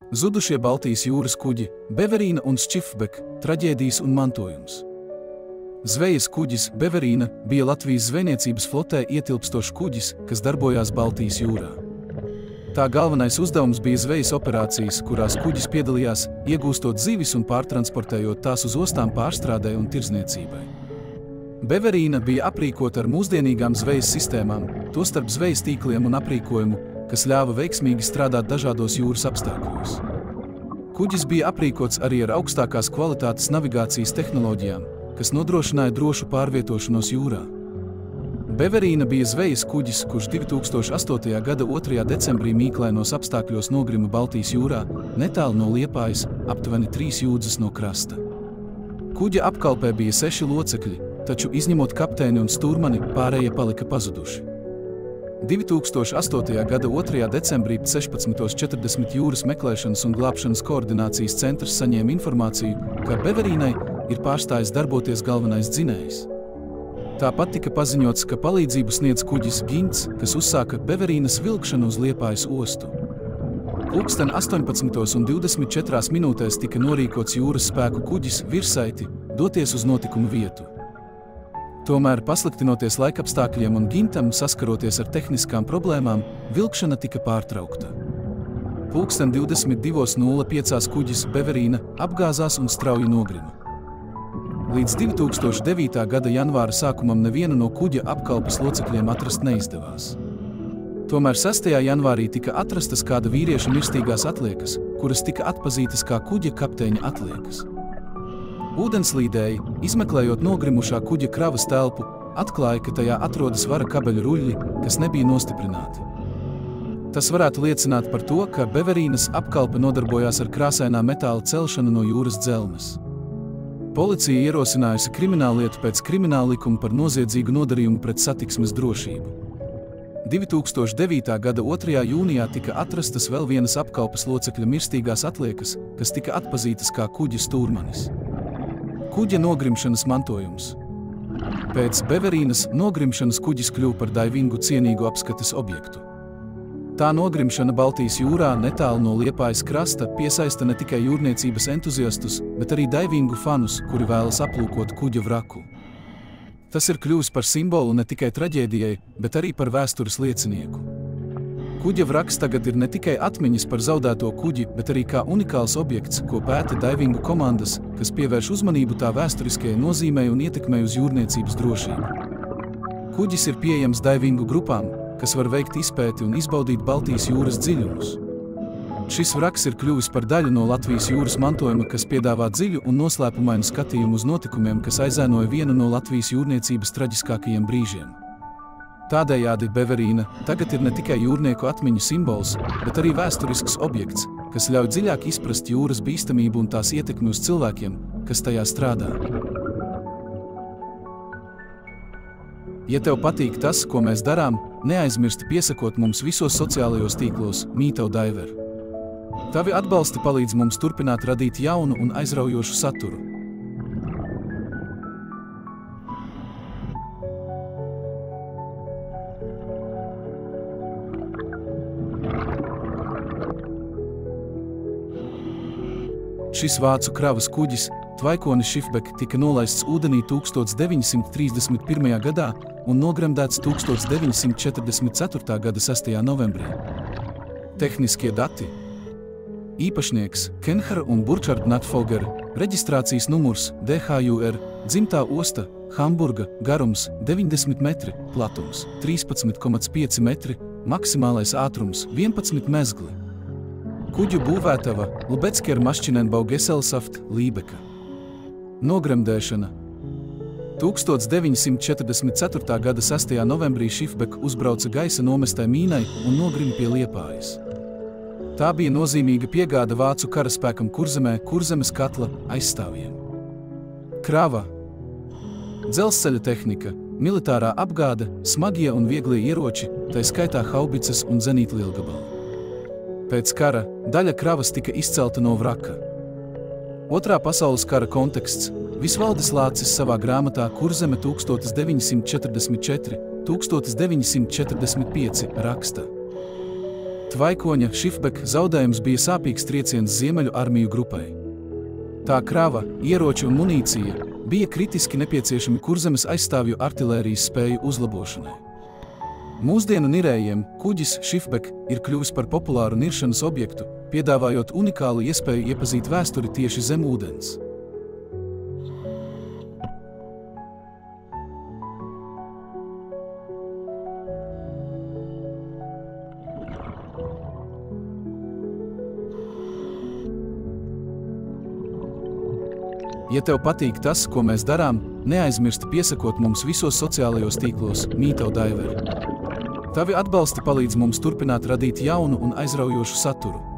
Zudušie Baltijas jūras kuģi, Beverīna un Šķifbek, traģēdijas un mantojums. Zvejas kuģis Beverīna bija Latvijas zvejniecības flotē ietilpstošs kuģis, kas darbojās Baltijas jūrā. Tā galvenais uzdevums bija zvejas operācijas, kurās kuģis piedalījās, iegūstot zivis un pārtransportējot tās uz ostām pārstrādē un tirdzniecībai. Beverīna bija aprīkota ar mūsdienīgām zvejas sistēmām, tostarp zvejas tīkliem un aprīkojumu, kas ļāva veiksmīgi strādāt dažādos jūras apstākļos. Kuģis bija aprīkots arī ar augstākās kvalitātes navigācijas tehnoloģijām, kas nodrošināja drošu pārvietošanos jūrā. Beverīna bija zvejas kuģis, kurš 2008. gada 2. decembrī mīklainos apstākļos nogrima Baltijas jūrā, netālu no Liepājas, aptuveni 3 jūdzes no krasta. Kuģa apkalpē bija 6 locekļi, taču izņemot kapteini un stūrmani, pārējie palika pazuduši. 2008. gada 2. decembrī 16:40 jūras meklēšanas un glābšanas koordinācijas centrs saņēma informāciju, ka Beverīnai ir pārstājis darboties galvenais dzinējs. Tāpat tika paziņots, ka palīdzību sniedz kuģis Gints, kas uzsāka Beverīnas vilkšanu uz Liepājas ostu. Pulksten 18:24 minūtēs tika norīkots jūras spēku kuģis Virsaiti doties uz notikumu vietu. Tomēr, pasliktinoties laikapstākļiem un Gintam saskaroties ar tehniskām problēmām, vilkšana tika pārtraukta. Pulksten 22:05 kuģis Beverīna apgāzās un strauji nogrima. Līdz 2009. gada janvāra sākumam nevienu no kuģa apkalpes locekļiem atrast neizdevās. Tomēr 6. janvārī tika atrastas kāda vīrieša mirstīgās atliekas, kuras tika atpazītas kā kuģa kapteiņa atliekas. Ūdenslīdēji, izmeklējot nogrimušā kuģa kravas telpu, atklāja, ka tajā atrodas vara kabeļu ruļļi, kas nebija nostiprināti. Tas varētu liecināt par to, ka Beverīnas apkalpe nodarbojās ar krāsainā metāla celšanu no jūras dzelmes. Policija ierosinājusi krimināllietu pēc krimināla likuma par noziedzīgu nodarījumu pret satiksmes drošību. 2009. gada 2. jūnijā tika atrastas vēl vienas apkalpes locekļa mirstīgās atliekas, kas tika atpazītas kā kuģa stūrmanis. Kuģa nogrimšanas mantojums. Pēc Beverīnas nogrimšanas kuģis kļuva par daivingu cienīgu apskates objektu. Tā nogrimšana Baltijas jūrā netālu no Liepājas krasta piesaista ne tikai jūrniecības entuziastus, bet arī daivingu fanus, kuri vēlas aplūkot kuģa vraku. Tas ir kļuvis par simbolu ne tikai traģēdijai, bet arī par vēstures liecinieku. Kuģa vraks tagad ir ne tikai atmiņas par zaudēto kuģi, bet arī kā unikāls objekts, ko pēta daivingu komandas, kas pievērš uzmanību tā vēsturiskajai nozīmei un ietekmei uz jūrniecības drošību. Kuģis ir pieejams daivingu grupām, kas var veikt izpēti un izbaudīt Baltijas jūras dziļumus. Šis vraks ir kļuvis par daļu no Latvijas jūras mantojuma, kas piedāvā dziļu un noslēpumainu skatījumu uz notikumiem, kas aizēnoja vienu no Latvijas jūrniecības traģiskākajiem brīžiem. Tādējādi Beverīna tagad ir ne tikai jūrnieku atmiņu simbols, bet arī vēsturisks objekts, kas ļauj dziļāk izprast jūras bīstamību un tās ietekmi uz cilvēkiem, kas tajā strādā. Ja tev patīk tas, ko mēs darām, neaizmirsti piesakot mums visos sociālajos tīklos MeTowDiver. Tavi atbalsti palīdz mums turpināt radīt jaunu un aizraujošu saturu. Šis vācu kravas kuģis, Tvaikonis Šķifbek, tika nolaists ūdenī 1931. gadā un nogremdēts 1944. gada 6. novembrī. Tehniskie dati. Īpašnieks Kenhara un Burčard Natfolger, reģistrācijas numurs DHUR, dzimtā osta Hamburga, garums 90 metri, platums 13,5 metri, maksimālais ātrums 11 mezgli. Kuģu būvētava Lubeckier Mašķinenbau Gesellschaft, Lībeka. Nogremdēšana. 1944. gada 6. novembrī Šķifbek uzbrauca gaisa nomestai mīnai un nogrima pie Liepājas. Tā bija nozīmīga piegāde vācu karaspēkam Kurzemē, Kurzemes katla aizstāvjiem. Krava. Dzelzceļa tehnika, militārā apgāde, smagie un vieglie ieroči, tai skaitā haubicas un zenītlielgabali. Pēc kara daļa kravas tika izcelta no vraka. Otrā pasaules kara konteksts. Visvaldis Lācis savā grāmatā Kurzeme 1944, 1945 raksta. Tvaikoņa Šifbeka zaudējums bija sāpīgs trieciens Ziemeļu armiju grupai. Tā krāva, ieroči un munīcija bija kritiski nepieciešami Kurzemes aizstāvju artilērijas spēju uzlabošanai. Mūsdienu nirējiem kuģis Šifbeka ir kļuvis par populāru niršanas objektu, piedāvājot unikālu iespēju iepazīt vēsturi tieši zem ūdens. Ja tev patīk tas, ko mēs darām, neaizmirsti piesakot mums visos sociālajos tīklos Mītau Daiveri. Tavi atbalsti palīdz mums turpināt radīt jaunu un aizraujošu saturu.